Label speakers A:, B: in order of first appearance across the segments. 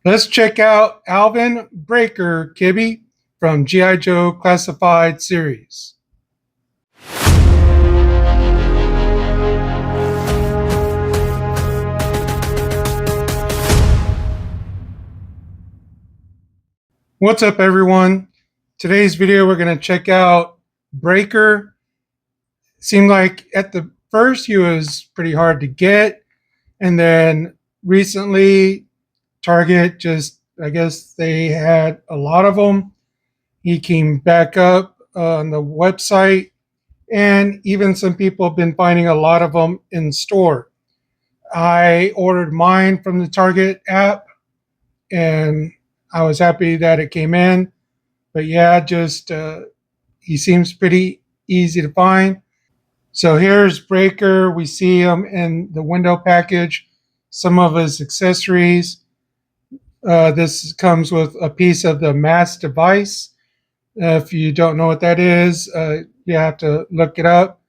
A: Let's check out Alvin Breaker Kibby from G.I. Joe Classified Series. What's up, everyone? Today's video, we're going to check out Breaker. Seemed like at the first he was pretty hard to get, and then recently Target just, I guess they had a lot of them. He came back up on the website, and even some people have been finding a lot of them in store. I ordered mine from the Target app, and I was happy that it came in. But yeah, just he seems pretty easy to find. So here's Breaker. We see him in the window package, some of his accessories. This comes with a piece of the mass device. If you don't know what that is, you have to look it up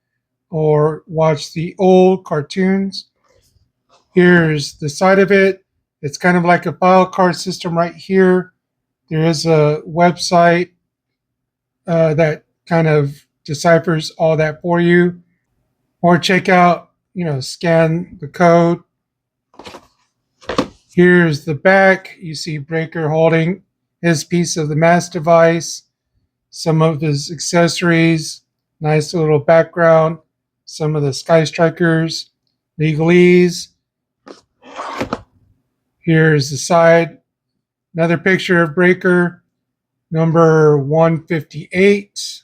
A: or watch the old cartoons. Here's the side of it. It's kind of like a file card system right here. There is a website that kind of deciphers all that for you. Or check out, scan the code. Here's the back. You see Breaker holding his piece of the mass device, some of his accessories, nice little background, some of the Sky Strikers, legalese. Here's the side. Another picture of Breaker, number 158.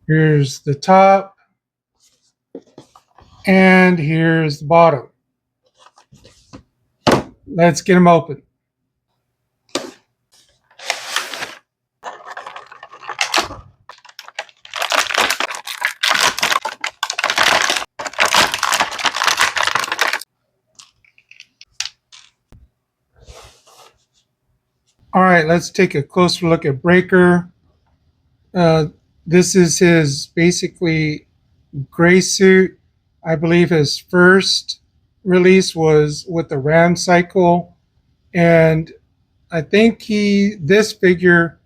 A: Here's the top. And here's the bottom. Let's get them open. All right, let's take a closer look at Breaker. Uh, this is his basically gray suit. I believe his first release was with the Ram cycle, and I think this figure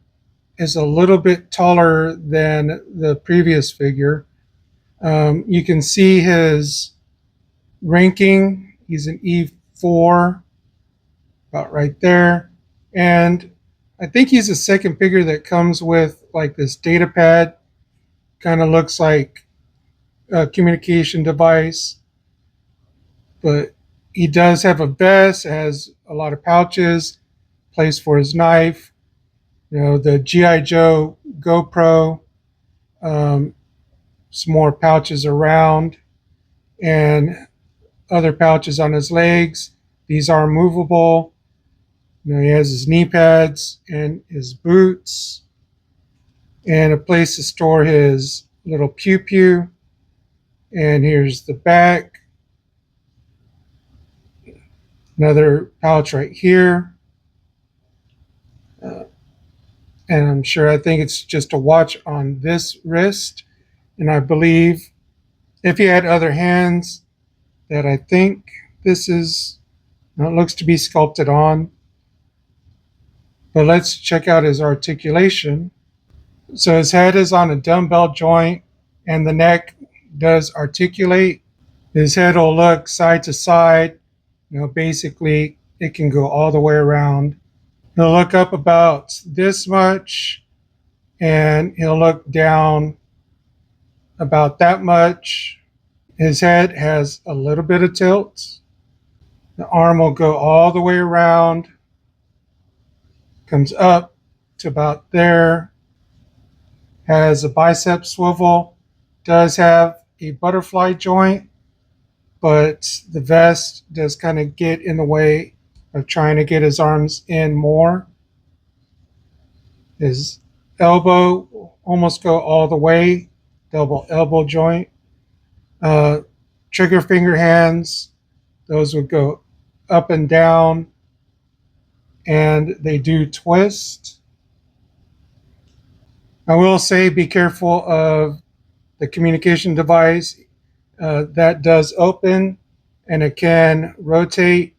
A: is a little bit taller than the previous figure. You can see his ranking. He's an E4, about right there. And I think he's the second figure that comes with like this data pad. Kind of looks like a communication device, but he does have a vest, has a lot of pouches, place for his knife. The GI Joe GoPro, um, some more pouches around, and other pouches on his legs. These are movable. He has his knee pads and his boots, and a place to store his little pew pew. And here's the back. Another pouch right here. Uh, and I think it's just a watch on this wrist. And I believe if he had other hands, that I think this is, it looks to be sculpted on. But let's check out his articulation. So his head is on a dumbbell joint and the neck does articulate. His head will look side to side. Basically it can go all the way around. He'll look up about this much and he'll look down about that much. His head has a little bit of tilt. The arm will go all the way around, comes up to about there, has a bicep swivel, does have a butterfly joint, but the vest does kind of get in the way of trying to get his arms in more. His elbow almost go all the way, double elbow joint. Trigger finger hands, those would go up and down, and they do twist. I will say be careful of the communication device. That does open and it can rotate.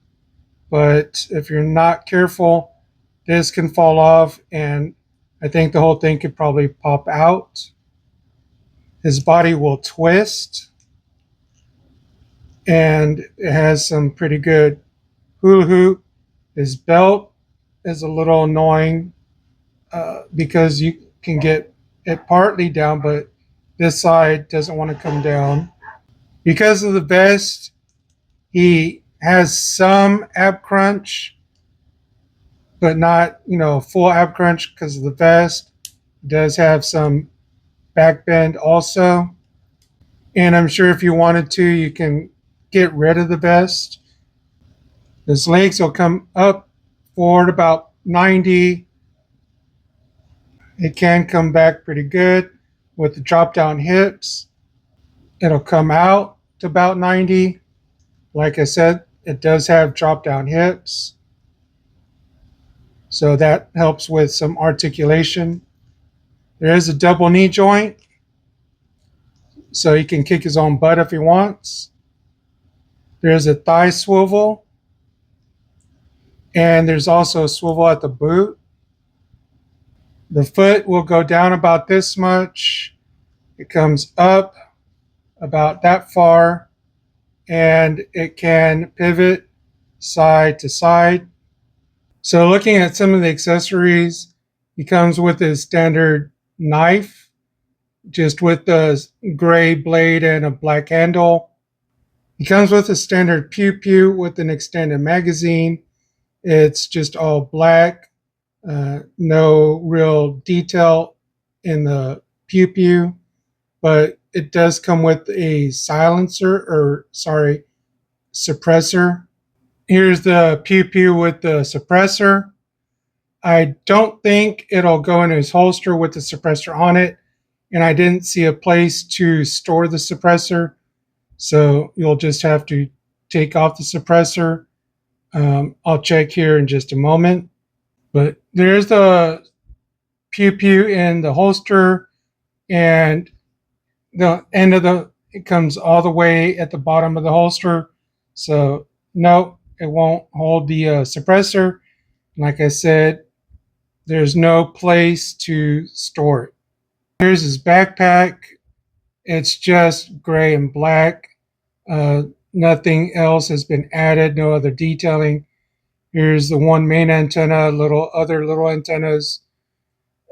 A: but if you're not careful, this can fall off, and I think the whole thing could probably pop out. His body will twist, and it has some pretty good hula hoop. His belt is a little annoying because you can get it partly down, but this side doesn't want to come down. Because of the vest, he has some ab crunch, but not, full ab crunch because of the vest. It does have some back bend also. And I'm sure if you wanted to, you can get rid of the vest. His legs will come up forward about 90. It can come back pretty good with the drop down hips. It'll come out to about 90. Like I said, it does have drop down hips. So that helps with some articulation. There is a double knee joint, so he can kick his own butt if he wants. There's a thigh swivel, and there's also a swivel at the boot. The foot will go down about this much. It comes up about that far, and it can pivot side to side. So looking at some of the accessories, he comes with his standard knife, just with the gray blade and a black handle. He comes with a standard pew pew with an extended magazine. It's just all black, no real detail in the pew pew, but it does come with a suppressor. Here's the pew pew with the suppressor. I don't think it'll go in his holster with the suppressor on it, and I didn't see a place to store the suppressor, so you'll just have to take off the suppressor. I'll check here in just a moment, but there's the pew pew in the holster, and the end of it comes all the way at the bottom of the holster, so no, it won't hold the suppressor. Like I said, there's no place to store it. Here's his backpack. It's just gray and black. Nothing else has been added, no other detailing. Here's the one main antenna, other little antennas.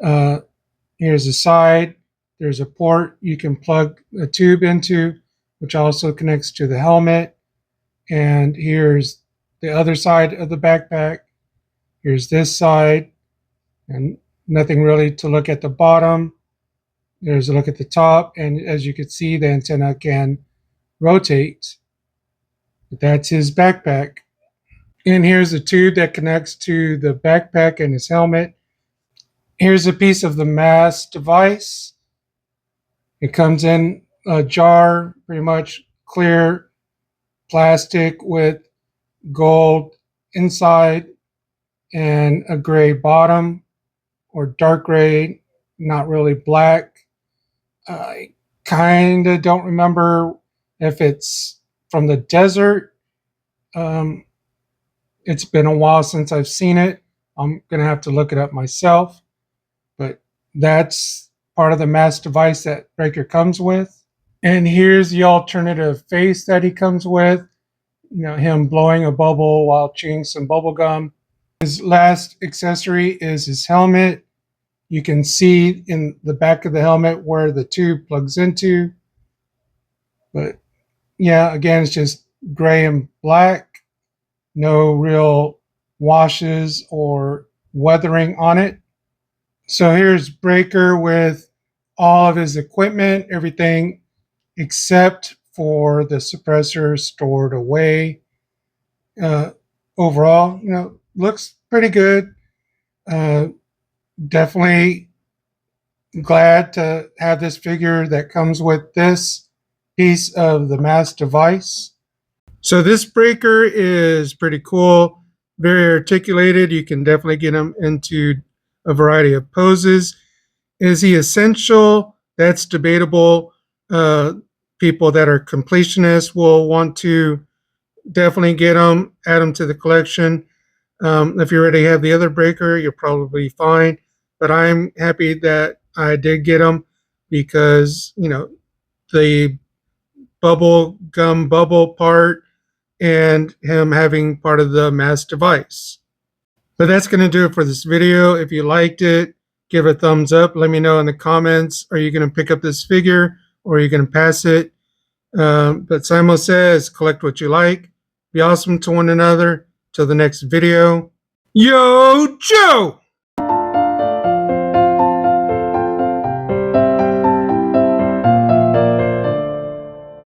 A: Here's the side. There's a port you can plug a tube into, which also connects to the helmet. And here's the other side of the backpack. Here's this side, and nothing really to look at the bottom. There's a look at the top, and as you can see, the antenna can rotate. But that's his backpack. And here's the tube that connects to the backpack and his helmet. Here's a piece of the mass device. It comes in a jar, pretty much clear plastic with gold inside and a gray bottom, or dark gray, not really black. I kind of don't remember if it's from the desert. It's been a while since I've seen it. I'm going to have to look it up myself. But that's part of the mass device that Breaker comes with. And here's the alternative face that he comes with. Him blowing a bubble while chewing some bubble gum. His last accessory is his helmet. You can see in the back of the helmet where the tube plugs into. But yeah, again, it's just gray and black. No real washes or weathering on it. So here's Breaker with all of his equipment, everything except for the suppressor stored away. Overall, looks pretty good. Definitely glad to have this figure that comes with this piece of the mass device. So this Breaker is pretty cool, very articulated. You can definitely get him into a variety of poses. Is he essential? That's debatable. People that are completionists will want to definitely get them, add them to the collection. If you already have the other breaker, you're probably fine. But I'm happy that I did get them because, the bubble gum bubble part and him having part of the mass device. But that's going to do it for this video. If you liked it, give a thumbs up. Let me know in the comments, are you going to pick up this figure or are you going to pass it? But Simon says, collect what you like. Be awesome to one another. Till the next video. Yo, Joe!